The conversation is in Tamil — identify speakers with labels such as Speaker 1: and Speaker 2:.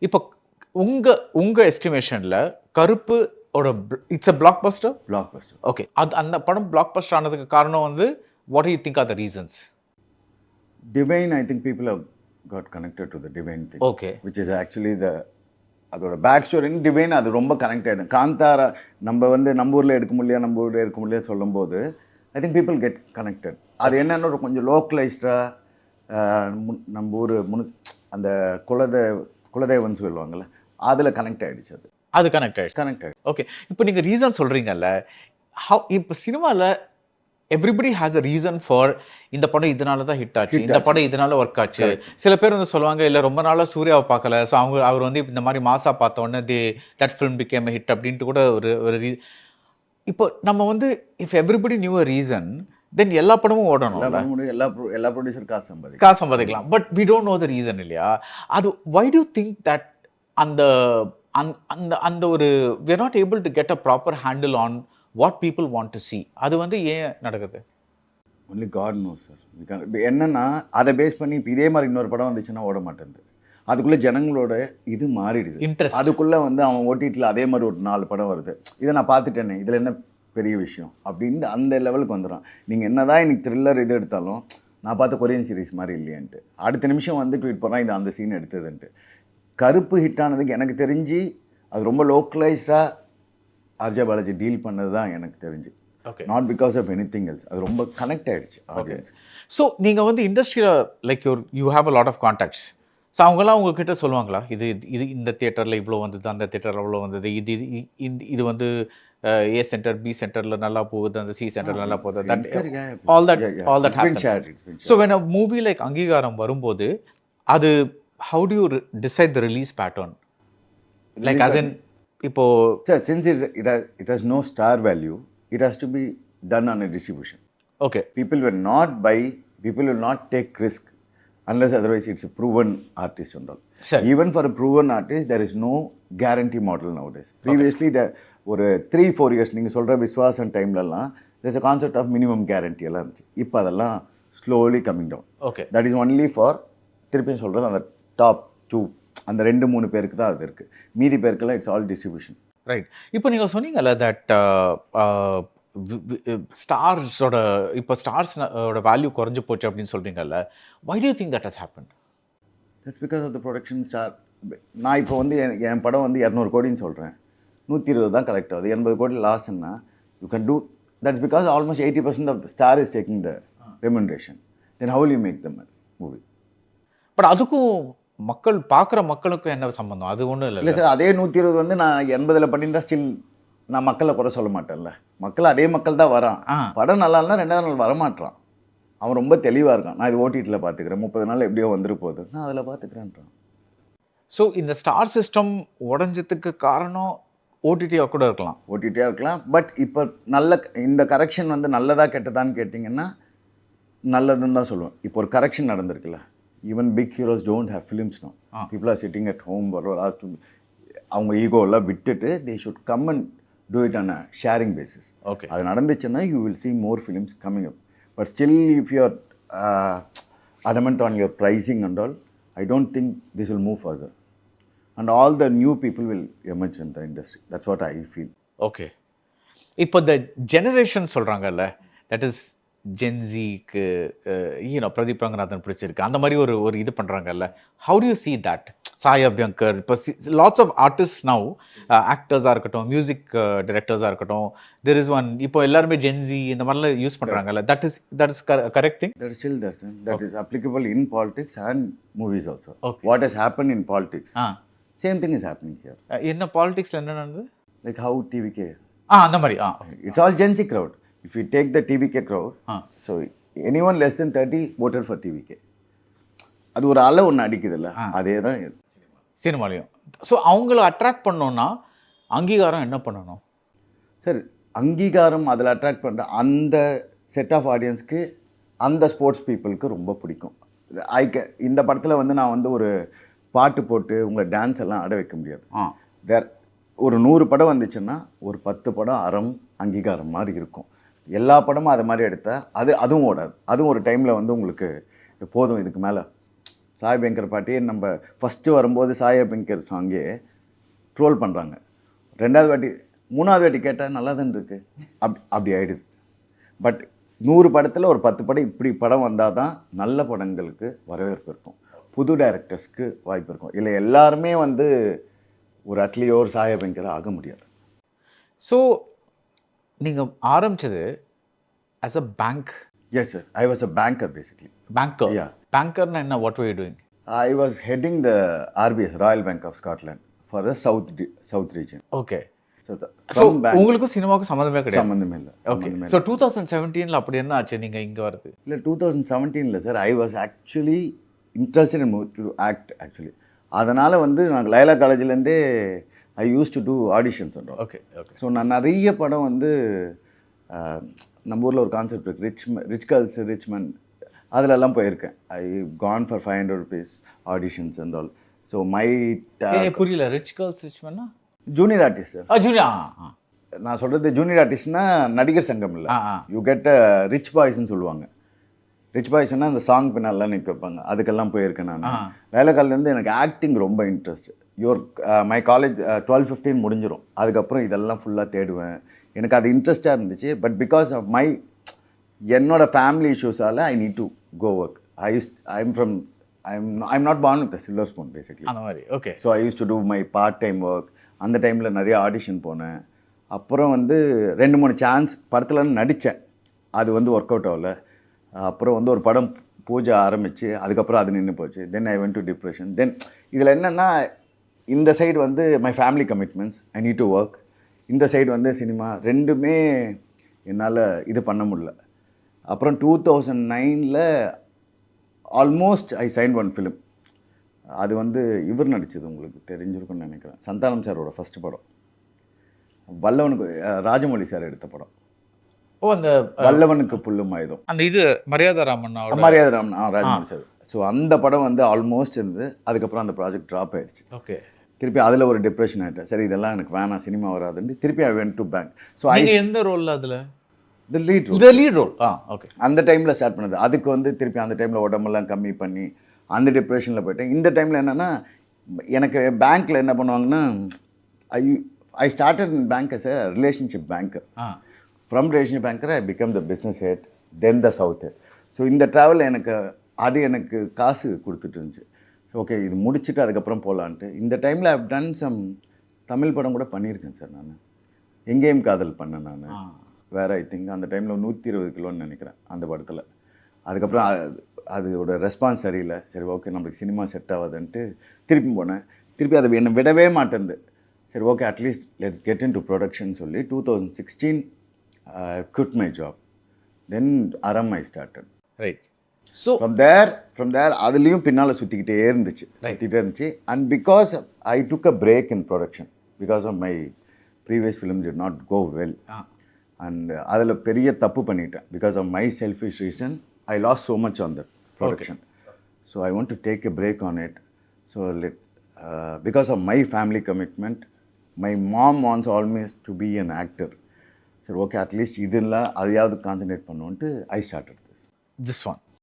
Speaker 1: இப்போ உங்க உங்க எஸ்டிமேஷன்ல கருப்பு ஓட it's a blockbuster.
Speaker 2: Blockbuster.
Speaker 1: Okay, அது அந்த படம் blockbuster ஆனதுக்கு காரணம் வந்து what do you think are the reasons?
Speaker 2: Divine, I think people have got connected to the Divine thing.
Speaker 1: Okay.
Speaker 2: Which is actually the அதோட பேக் ஸ்டோரின்னு டிவைன் அது ரொம்ப கனெக்ட் ஆகிடும். காந்தாரா நம்ம வந்து நம்ம ஊரில் எடுக்க முடியல சொல்லும்போது I think people get connected. அது என்னென்ன ஒரு கொஞ்சம் லோக்கலைஸ்டாக நம்ம ஊர் அந்த குலதெய்வம்னு சொல்லுவாங்கள்ல, அதில் கனெக்ட் ஆகிடுச்சு.
Speaker 1: அது கனெக்ட் ஆகிடுச்சு. ஓகே, இப்போ நீங்கள் ரீசன் சொல்கிறீங்கல்ல, இப்போ சினிமாவில் everybody has a reason for இந்த படம் இதனால தான் ஹிட் ஆச்சு, இந்த படம் இதனால ஒர்க் ஆச்சு. சில பேர் வந்து சொல்லுவாங்க, இல்லை ரொம்ப நாளாக சூர்யாவை பார்க்கல, ஸோ அவர் வந்து இந்த மாதிரி மாசா பார்த்த உடனே தட் ஃபிலிம் பிகேம் ஹிட் அப்படின்ட்டு கூட ஒரு இப்போ நம்ம வந்து if everybody knew a reason then எல்லா படமும் ஓடணும்,
Speaker 2: எல்லா ப்ரொடியூசர் காசு
Speaker 1: சம்பாதிக்கலாம். But we don't know the reason இல்லையா? அது வை டு திங்க் தட் அந்த அந்த அந்த ஒரு we are not able to get a proper handle on what people want to see. அது வந்து ஏன் நடக்குது?
Speaker 2: Only God knows sir. என்னன்னா அதை பேஸ் பண்ணி இப்போ இதே மாதிரி இன்னொரு படம் வந்துச்சுன்னா ஓட மாட்டேங்குது. அதுக்குள்ளே ஜனங்களோட இது மாறிடுது, இன்ட்ரெஸ்ட். அதுக்குள்ளே வந்து அவன் ஓடிடியில் அதே மாதிரி ஒரு 4 படம் வருது, இதை நான் பார்த்துட்டேனே, இதில் என்ன பெரிய விஷயம் அப்படின்னு அந்த லெவலுக்கு வந்துடும். நீங்கள் என்ன தான் எனக்கு த்ரில்லர் இது எடுத்தாலும் நான் பார்த்த கொரியன் சீரிஸ் மாதிரி இல்லையான்ட்டு அடுத்த நிமிஷம் வந்து ட்வீட் பண்ணால் இது அந்த சீன் எடுத்ததுன்ட்டு. கருப்பு ஹிட் ஆனதுக்கு எனக்கு தெரிஞ்சு அது ரொம்ப லோக்கலைஸ்டாக ஆர்ஜே பாலாஜி டீல் பண்ணது தான் எனக்கு தெரிஞ்சு.
Speaker 1: Okay,
Speaker 2: not because of any else. அது ரொம்ப கனெக்ட் ஆகிடுச்சு ஆடியன்ஸ்.
Speaker 1: ஸோ நீங்கள் வந்து இண்டஸ்ட்ரியில் like you have a lot of contacts. So அவங்கெல்லாம் உங்ககிட்ட சொல்லுவாங்களா, இது இந்த தியேட்டரில் இவ்வளோ வந்தது, அந்த தியேட்டரில் அவ்வளோ வந்தது, இது வந்து ஏ சென்டர் பி சென்டரில் நல்லா போகுது, அந்த சி சென்டரில் நல்லா போகுது, that all that happens. So when a movie like அங்கீகாரம் வரும்போது அது how do you decide the release pattern? Like as in இப்போ
Speaker 2: since it has no star value, it has to be done on a distribution.
Speaker 1: Okay,
Speaker 2: people will not take risk unless otherwise it's a proven artist and all.
Speaker 1: Sure.
Speaker 2: Even for a proven artist there is no guarantee model nowadays. Previously ஒரு 3-4 years நீங்கள் சொல்கிற விஸ்வாசம் டைம்லலாம் there's a concept of minimum guarantee எல்லாம் இருந்துச்சு. இப்போ அதெல்லாம் slowly coming down.
Speaker 1: Okay,
Speaker 2: that is only for திருப்பியும் சொல்கிறது அந்த டாப் 2 அந்த 2-3 பேருக்கு தான் அது இருக்குது. மீதி பேருக்கெல்லாம் இட்ஸ் ஆல் டிஸ்ட்ரிபியூஷன்.
Speaker 1: ரைட். இப்போ நீங்கள் சொன்னீங்கல்ல தட் ஸ்டார்ஸோட இப்போ ஸ்டார்ஸோட வேல்யூ குறைஞ்சு போச்சு அப்படின்னு சொல்கிறீங்கல்ல, why do you think that has happened?
Speaker 2: That's because of the production star. நான் இப்போ வந்து என் படம் வந்து 200 கோடின்னு சொல்கிறேன், 120 தான் கலெக்ட் ஆகுது, 80 கோடி லாஸ்ன்னா you can do that's because almost 80% of the star is taking the remuneration. Then how will you make the movie?
Speaker 1: But அதுக்கும் மக்கள் பார்க்குற மக்களுக்கும் என்ன சம்பந்தம்? அது ஒன்றும் இல்லை
Speaker 2: சார். அதே 120 வந்து நான் 80 பண்ணியிருந்தா ஸ்டில் நான் மக்களை குறை சொல்ல மாட்டேன்ல. அதே மக்கள் தான் வரான். படம் நல்லா இல்லைனா 2வது நாள் வரமாட்டான். அவன் ரொம்ப தெளிவாக இருக்கான், நான் இது ஓடிடியில் பார்த்துக்கிறேன், 30 நாள் எப்படியோ வந்துட்டு போகுது, நான் அதில் பார்த்துக்கிறேன்றான்.
Speaker 1: ஸோ இந்த ஸ்டார் சிஸ்டம் உடஞ்சதுக்கு காரணம் ஓடிடியாக கூட இருக்கலாம்.
Speaker 2: ஓடிடியாக இருக்கலாம். பட் இப்போ இந்த கரெக்ஷன் வந்து நல்லதா கெட்டதான்னு கேட்டிங்கன்னா நல்லதுன்னு தான் சொல்லுவேன். இப்போ ஒரு கரெக்ஷன் நடந்திருக்குல்ல. Even big heroes don't have films no. People are sitting at home. அவங்க ஈகோலாம் விட்டுட்டு they should come and do it on a sharing basis.
Speaker 1: Okay, அது
Speaker 2: நடந்துச்சுன்னா you will see more films coming up. But still if you are adamant on your pricing and all, I don't think this will move further. And all the new people will emerge in the industry. That's what I feel.
Speaker 1: Okay, இப்போ இந்த ஜெனரேஷன் சொல்கிறாங்கல்ல, தட் இஸ் ஜென்சிக்கு பிரதீப் ரங்கநாதன் பிடிச்சிருக்கு, அந்த மாதிரி ஒரு இது பண்ணுறாங்கல்ல. How do you see that? Sai Abhyankar, இப்போ லாட்ஸ் ஆஃப் ஆர்டிஸ்ட் நவ், ஆக்டர்ஸாக இருக்கட்டும், மியூசிக் டைரக்டர்ஸாக இருக்கட்டும், தெர் இஸ் ஒன் இப்போ எல்லாருமே ஜென்சி இந்த மாதிரிலாம் யூஸ் பண்ணுறாங்கல்ல. That is correct thing.
Speaker 2: That is still there, sir. That is applicable in politics and movies also. Okay. What has happened in politics, same thing is happening here.
Speaker 1: என்ன பாலிடிக்ஸில் என்ன நடந்தது?
Speaker 2: Like how TVK.
Speaker 1: அந்த மாதிரி.
Speaker 2: It's all Gen Z crowd. If you take the TVK crowd, so anyone less than 30 voted for TVK. அது ஒரு அளவு ஒன்று அடிக்குதுல்ல, அதே தான்
Speaker 1: சினிமாலையும். ஸோ அவங்கள அட்ராக்ட் பண்ணோன்னா அங்கீகாரம் என்ன பண்ணணும்
Speaker 2: சார்? அங்கீகாரம் அதில் அட்ராக்ட் பண்ணுற அந்த செட் ஆஃப் ஆடியன்ஸ்க்கு அந்த ஸ்போர்ட்ஸ் பீப்புளுக்கு ரொம்ப பிடிக்கும். இந்த படத்தில் வந்து நான் வந்து ஒரு பாட்டு போட்டு உங்களை டான்ஸ் எல்லாம் ஆட வைக்க முடியாது. ஒரு 100 படம் வந்துச்சுன்னா ஒரு 10 படம் அறம் அங்கீகாரம் மாதிரி இருக்கும். எல்லா படமும் அதை மாதிரி எடுத்தால் அதுவும் ஓடாது. அதுவும் ஒரு டைமில் வந்து உங்களுக்கு போதும், இதுக்கு மேலே சாய் பங்கர் பாட்டியே நம்ம ஃபஸ்ட்டு வரும்போது சாய் பங்கர் சாங்கே ட்ரோல் பண்ணுறாங்க. 2வது வாட்டி 3வது வாட்டி கேட்டால் நல்லா தான் இருக்கு. அப்படி ஆகிடுது. பட் 100 படத்தில் ஒரு 10 படம் இப்படி படம் வந்தால் தான் நல்ல படங்களுக்கு வரவேற்பு இருக்கும், புது டைரக்டர்ஸ்க்கு வாய்ப்பு இருக்கும். இல்லை எல்லாருமே வந்து ஒரு அட்லியோ ஒரு சாய் பங்கர் ஆக முடியாது.
Speaker 1: ஸோ நீங்கள் ஆரம்பிச்சது as a bank.
Speaker 2: Yes, sir. I was a banker basically.
Speaker 1: Banker.
Speaker 2: Yeah.
Speaker 1: Bankerனா என்ன? What were you doing?
Speaker 2: I was heading the RBS, Royal Bank of Scotland, for the south region.
Speaker 1: Okay.
Speaker 2: So
Speaker 1: so உங்களுக்கும் சினிமாவுக்கும் சம்மந்தமே கிடையாது?
Speaker 2: சம்மந்தமே இல்லை.
Speaker 1: ஓகே. ஸோ 2017 அப்படி என்ன ஆச்சு நீங்கள் இங்கே வருது?
Speaker 2: இல்லை 2017 sir, I was actually interested in to act actually. அதனால் வந்து நாங்கள் லைலா காலேஜ்லேருந்தே I use to do auditions.
Speaker 1: Okay okay.
Speaker 2: So நான் நிறைய படம் வந்து நம்ம ஊரில் ஒரு கான்செப்ட் இருக்குது, ரிச் கேர்ள்ஸ் ரிச் மேன், அதிலெல்லாம் போயிருக்கேன். I gone for 500 rupees auditions and all. So my
Speaker 1: புரியல, ரிச் கேர்ள்ஸ் ரிச் மேனா?
Speaker 2: Junior artist sir.
Speaker 1: ஜூனியர்.
Speaker 2: நான் சொல்கிறது ஜூனியர் ஆர்டிஸ்ட்னா நடிகர் சங்கம் இல்லை, யூ கெட் ரிச் பாய்ஸ்ன்னு சொல்லுவாங்க. ரிச் பாய்ஸ்னா அந்த சாங் பின்னாலாம் நிற்க வைப்பாங்க, அதுக்கெல்லாம் போயிருக்கேன் நான். வேலைக்காலேருந்து எனக்கு ஆக்டிங் ரொம்ப இன்ட்ரெஸ்ட். மை காலேஜ் 12-15 முடிஞ்சிடும், அதுக்கப்புறம் இதெல்லாம் ஃபுல்லாக தேடுவேன். எனக்கு அது இன்ட்ரெஸ்டாக இருந்துச்சு. பட் பிகாஸ் ஆஃப் என்னோட ஃபேமிலி இஷ்யூஸால் I need to go work. I'm not born with silver spoon basically.
Speaker 1: அந்த மாதிரி. Okay.
Speaker 2: So I use to do my part time work. அந்த டைமில் நிறைய ஆடிஷன் போனேன். அப்புறம் வந்து 2-3 சான்ஸ் படத்தில் நடித்தேன், அது வந்து ஒர்க் அவுட் ஆகல. அப்புறம் வந்து ஒரு படம் பூஜை ஆரம்பித்து அதுக்கப்புறம் அது நின்று போச்சு. தென் ஐ வென்ட் டு டிப்ரெஷன். தென் இதில் என்னென்னா, இந்த சைடு வந்து my family commitments, I need to work. இந்த சைடு வந்து சினிமா, ரெண்டுமே என்னால் இது பண்ண முடியல. அப்புறம் 2009 almost I sign one film. அது வந்து இவர் நடித்தது, உங்களுக்கு தெரிஞ்சிருக்குன்னு நினைக்கிறேன், சந்தானம் சாரோட ஃபஸ்ட்டு படம். வல்லவனுக்கு ராஜமௌழி சார் எடுத்த படம்.
Speaker 1: ஓ, அந்த
Speaker 2: வல்லவனுக்கு புல்லும் ஆயுதம்,
Speaker 1: அந்த இது மரியாதை ராமன்
Speaker 2: ராஜமௌழி சார். ஸோ அந்த படம் வந்து ஆல்மோஸ்ட் இருந்தது. அதுக்கப்புறம் அந்த ப்ராஜெக்ட் ட்ராப் ஆயிடுச்சு.
Speaker 1: ஓகே.
Speaker 2: திருப்பி அதில் ஒரு டிப்ரெஷன் ஆகிட்டேன். சரி இதெல்லாம் எனக்கு வேணாம், சினிமா வராதுன்னு திருப்பி I went to bank. So
Speaker 1: எந்த ரோல் அதில்?
Speaker 2: The lead
Speaker 1: role. ஓகே.
Speaker 2: அந்த டைமில் ஸ்டார்ட் பண்ணது. அதுக்கு வந்து திருப்பி அந்த டைமில் உடம்பெல்லாம் கம்மி பண்ணி அந்த டிப்ரெஷனில் போயிட்டேன். இந்த டைமில் என்னென்னா, எனக்கு பேங்க்கில் என்ன பண்ணுவாங்கன்னா, I started in bank as a relationship banker. From relationship banker I become the business head, then the south head. So இந்த ட்ராவல் எனக்கு காசு கொடுத்துட்டு இருந்துச்சு. ஓகே, இது முடிச்சுட்டு அதுக்கப்புறம் போகலான்ட்டு இந்த டைமில் ஐ டன் சம் தமிழ் படம் கூட பண்ணியிருக்கேன் சார். நான் எங்கேயும் காதல் பண்ணேன் நான். வேறு ஐ திங்க் அந்த டைமில் 120 கிலோன்னு நினைக்கிறேன் அந்த படத்தில். அதுக்கப்புறம் அதோட ரெஸ்பான்ஸ் சரியில்லை. சரி ஓகே, நம்மளுக்கு சினிமா செட் ஆகாதுன்ட்டு திருப்பி போனேன். திருப்பி அதை என்னை விடவே மாட்டேங்குது. சரி okay, at least let get in to production சொல்லி 2016 quit my job. Then Aram I started.
Speaker 1: Right. So
Speaker 2: from there அதுலேயும் பின்னால் சுற்றிக்கிட்டே இருந்துச்சு. And because I took a break in production because of my previous film did not go well. And அதில் பெரிய தப்பு பண்ணிட்டேன். Because of my selfish reason I lost so much on the production. So I want to take a break on it. So because of my family commitment, my mom wants always to be an actor. சரி ஓகே, அட்லீஸ்ட் இதெல்லாம் அதையாவது கான்சன்ட்ரேட் பண்ணுவோன்ட்டு ஐ ஸ்டார்டட் திஸ்
Speaker 1: ஒன்.